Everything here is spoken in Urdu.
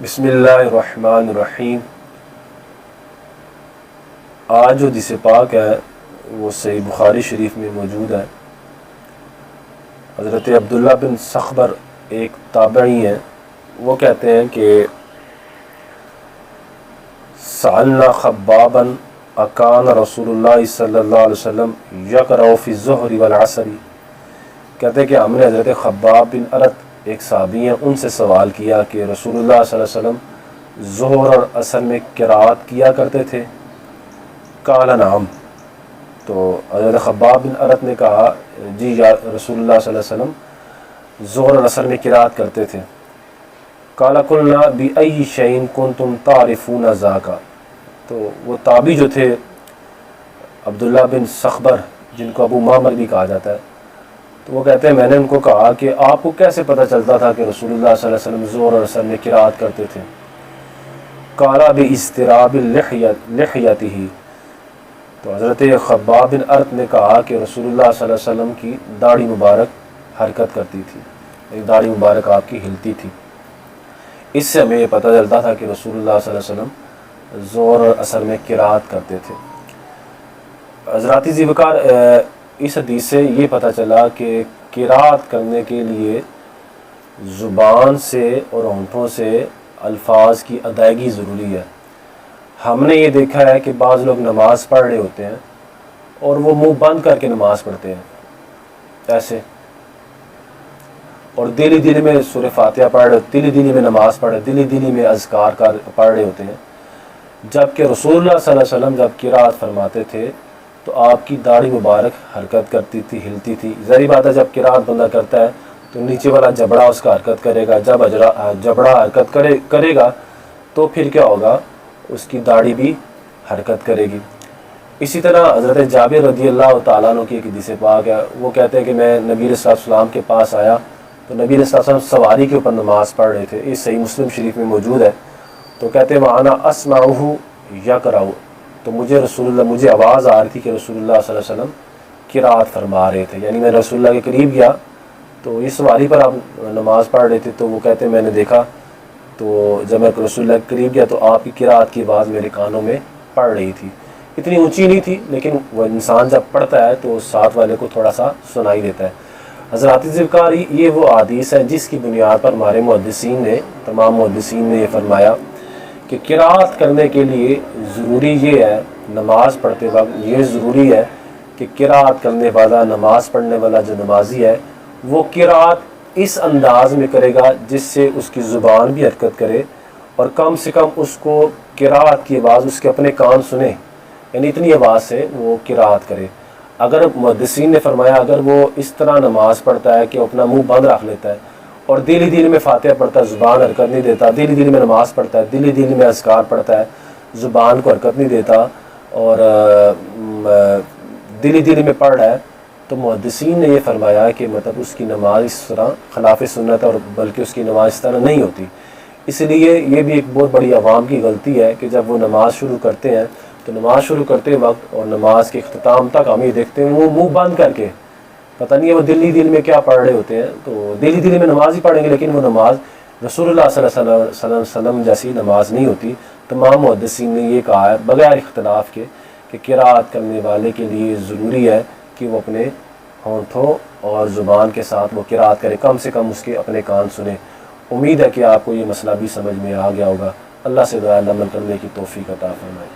بسم اللہ الرحمن الرحیم۔ آج جو حدیث پاک ہے وہ صحیح بخاری شریف میں موجود ہے۔ حضرت عبداللہ بن سخبر ایک تابعی ہیں، وہ کہتے ہیں کہ سألنا خبابا اکان رسول اللہ صلی اللہ علیہ وسلم یقرأ فی الظہر والعصر، کہتے ہیں کہ ہم نے حضرت خباب بن ارت ایک صحابی ہیں ان سے سوال کیا کہ رسول اللہ صلی اللہ علیہ وسلم ظہر اور عصر میں قرات کیا کرتے تھے؟ قال نعم، تو حضرت خباب بن ارت نے کہا جی یا رسول اللہ صلی اللہ علیہ وسلم ظہر اور عصر میں قرات کرتے تھے۔ قال قلنا بأي شيء كنتم تعرفون ذاك، تو وہ تابعی جو تھے عبداللہ بن سخبر جن کو ابو معمر بھی کہا جاتا ہے، تو وہ کہتے ہیں میں نے ان کو کہا کہ آپ کو کیسے پتہ چلتا تھا کہ رسول اللہ صلی اللہ علیہ وسلم ظہر اور عصر میں قرات کرتے تھے؟ قال باضطراب لحیتہ، تو حضرت خباب بن ارت نے کہا کہ رسول اللہ صلی اللہ علیہ وسلم کی داڑھی مبارک حرکت کرتی تھی، داڑھی مبارک آپ کی ہلتی تھی، اس سے ہمیں یہ پتہ چلتا تھا کہ رسول اللہ صلی اللہ علیہ وسلم ظہر اور عصر میں قرات کرتے تھے۔ حضرات ذی وقار، اس حدیث سے یہ پتہ چلا کہ قرات کرنے کے لیے زبان سے اور ہونٹوں سے الفاظ کی ادائیگی ضروری ہے۔ ہم نے یہ دیکھا ہے کہ بعض لوگ نماز پڑھ رہے ہوتے ہیں اور وہ منہ بند کر کے نماز پڑھتے ہیں ایسے، اور دلی دلی میں سورہ فاتحہ پڑھ رہے، دلی دلی میں نماز پڑھ رہے، دلی دلی میں اذکار پڑھ رہے ہوتے ہیں، جبکہ رسول اللہ صلی اللہ علیہ وسلم جب قرات فرماتے تھے تو آپ کی داڑھی مبارک حرکت کرتی تھی، ہلتی تھی۔ ظاہر بات ہے جب قرات بندہ کرتا ہے تو نیچے والا جبڑا اس کا حرکت کرے گا، جب جبڑا حرکت کرے گا تو پھر کیا ہوگا، اس کی داڑھی بھی حرکت کرے گی۔ اسی طرح حضرت جابر رضی اللہ تعالیٰ عنہ کی ایک حدیث پاک ہے، وہ کہتے ہیں کہ میں نبی علیہ السلام کے پاس آیا تو نبی علیہ السلام سواری کے اوپر نماز پڑھ رہے تھے، یہ صحیح مسلم شریف میں موجود ہے۔ تو کہتے ہیں وَأَنَا أَسْمَعُهُ يَقْرَأُ، تو مجھے آواز آ رہی تھی کہ رسول اللہ صلی اللہ علیہ وسلم قرات فرما رہے تھے، یعنی میں رسول اللہ کے قریب گیا تو اس سواری پر آپ نماز پڑھ رہے تھے، تو وہ کہتے ہیں میں نے دیکھا تو جب میں رسول اللہ کے قریب گیا تو آپ کی قرات کی آواز میرے کانوں میں پڑ رہی تھی، اتنی اونچی نہیں تھی لیکن وہ انسان جب پڑھتا ہے تو ساتھ والے کو تھوڑا سا سنائی دیتا ہے۔ حضرات ذکر، یہ وہ حدیث ہے جس کی بنیاد پر ہمارے محدثین نے، تمام محدثین نے یہ فرمایا کہ قرات کرنے کے لیے ضروری یہ ہے، نماز پڑھتے وقت یہ ضروری ہے کہ قرات کرنے والا، نماز پڑھنے والا جو نمازی ہے وہ قرات اس انداز میں کرے گا جس سے اس کی زبان بھی حرکت کرے اور کم سے کم اس کو قرات کی آواز اس کے اپنے کان سنے، یعنی اتنی آواز سے وہ قرات کرے۔ اگر محدثین نے فرمایا اگر وہ اس طرح نماز پڑھتا ہے کہ اپنا منہ بند رکھ لیتا ہے اور دلی دلی میں فاتحہ پڑھتا ہے، زبان حرکت نہیں دیتا، دلی دلی میں نماز پڑھتا ہے، دلی دلی میں اذکار پڑھتا ہے، زبان کو حرکت نہیں دیتا اور دلی دلی میں پڑھ رہا ہے، تو محدثین نے یہ فرمایا کہ مطلب اس کی نماز اس طرح خلاف سنت ہے، اور بلکہ اس کی نماز اس طرح نہیں ہوتی۔ اس لیے یہ بھی ایک بہت بڑی عوام کی غلطی ہے کہ جب وہ نماز شروع کرتے ہیں تو نماز شروع کرتے وقت اور نماز کے اختتام تک ہم یہ دیکھتے ہیں وہ منہ بند کر کے، پتہ نہیں ہے وہ دلی دل میں کیا پڑھ رہے ہوتے ہیں، تو دلی دل میں نماز ہی پڑھیں گے لیکن وہ نماز رسول اللہ صلی اللہ علیہ وسلم جیسی نماز نہیں ہوتی۔ تمام محدثین نے یہ کہا ہے بغیر اختلاف کے کہ قرات کرنے والے کے لیے ضروری ہے کہ وہ اپنے ہونٹوں اور زبان کے ساتھ وہ قرات کرے، کم سے کم اس کے اپنے کان سنے۔ امید ہے کہ آپ کو یہ مسئلہ بھی سمجھ میں آ گیا ہوگا۔ اللہ سے دعا عمل کرنے کی توفیق عطا فرمائے۔